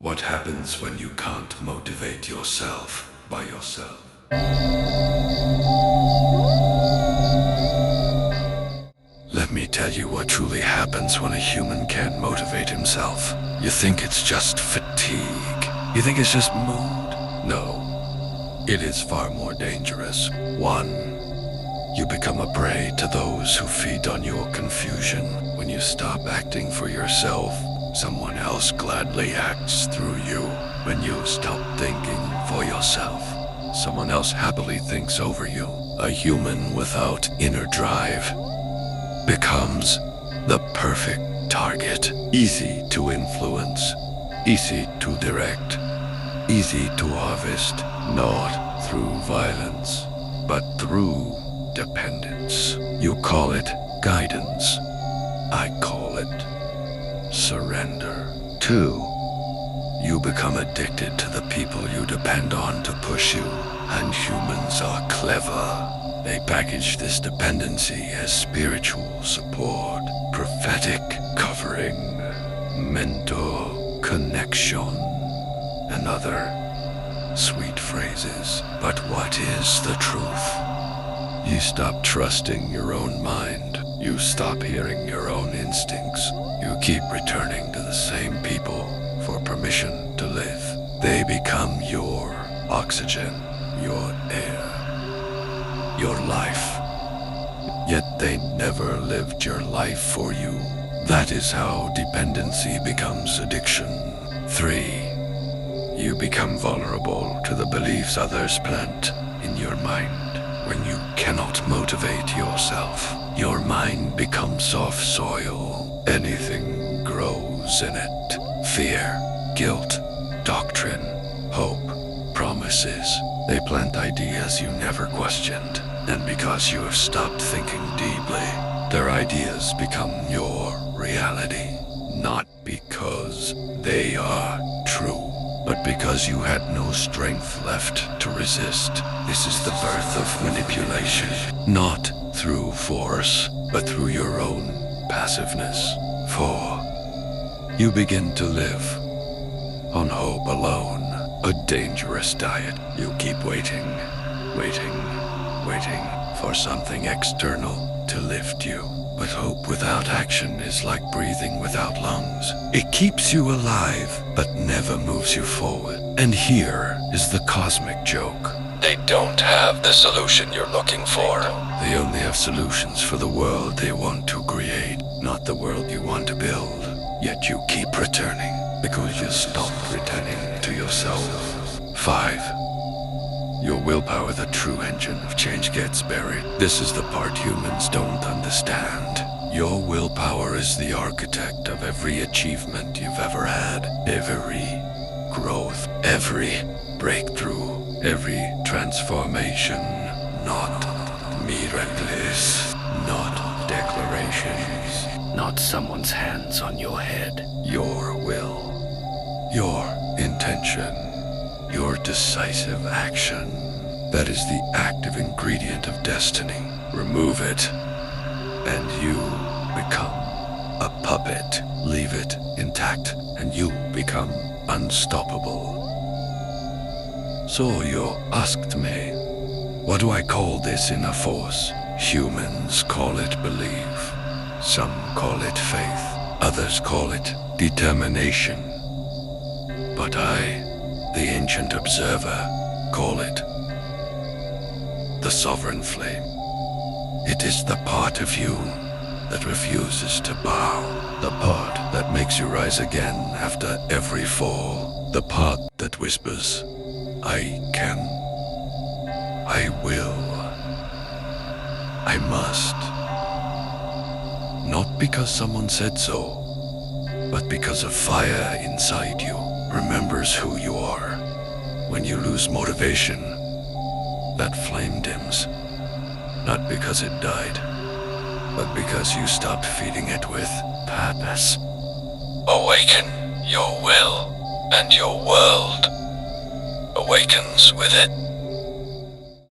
What happens when you can't motivate yourself by yourself? Let me tell you what truly happens when a human can't motivate himself. You think it's just fatigue. You think it's just mood. No, it is far more dangerous. 1. You become a prey to those who feed on your confusion. When you stop acting for yourself, someone else gladly acts through you. When you stop thinking for yourself, someone else happily thinks over you. A human without inner drive becomes the perfect target. Easy to influence, easy to direct, easy to harvest, not through violence, but through dependence. You call it guidance. I call it surrender. 2. You become addicted to the people you depend on to push you, and humans are clever. They package this dependency as spiritual support, prophetic covering, mentor connection, and other sweet phrases. But what is the truth? You stop trusting your own mind. You stop hearing your own instincts. You keep returning to the same people for permission to live. They become your oxygen, your air, your life. Yet they never lived your life for you. That is how dependency becomes addiction. 3. You become vulnerable to the beliefs others plant in your mind. When you cannot motivate yourself, your mind becomes soft soil. Anything grows in it. Fear, guilt, doctrine, hope, promises. They plant ideas you never questioned. And because you have stopped thinking deeply, their ideas become your reality. Not because they are true, but because you had no strength left to resist. This is the birth of manipulation. Not through force, but through your own passiveness. 4. You begin to live on hope alone. A dangerous diet. You keep waiting, waiting for something external to lift you. But hope without action is like breathing without lungs. It keeps you alive, but never moves you forward. And here is the cosmic joke. They don't have the solution you're looking for. They only have solutions for the world they want to create, not the world you want to build. Yet you keep returning because you stopped returning to yourself. 5. Your willpower, the true engine of change, gets buried. This is the part humans don't understand. Your willpower is the architect of every achievement you've ever had. Every growth, every breakthrough, every transformation. Not miracles, not declarations, not someone's hands on your head. Your will, your intention, your decisive action. That is the active ingredient of destiny. Remove it, and you become a puppet. Leave it intact, and you become unstoppable. So you asked me, what do I call this inner force? Humans call it belief. Some call it faith. Others call it determination. But I, the ancient observer, call it the sovereign flame. It is the part of you that refuses to bow, the part that makes you rise again after every fall, the part that whispers, I can, I will, I must. Not because someone said so, but because a fire inside you remembers who you are. When you lose motivation, that flame dims. Not because it died, but because you stopped feeding it with purpose. Awaken your will, and your world awakens with it.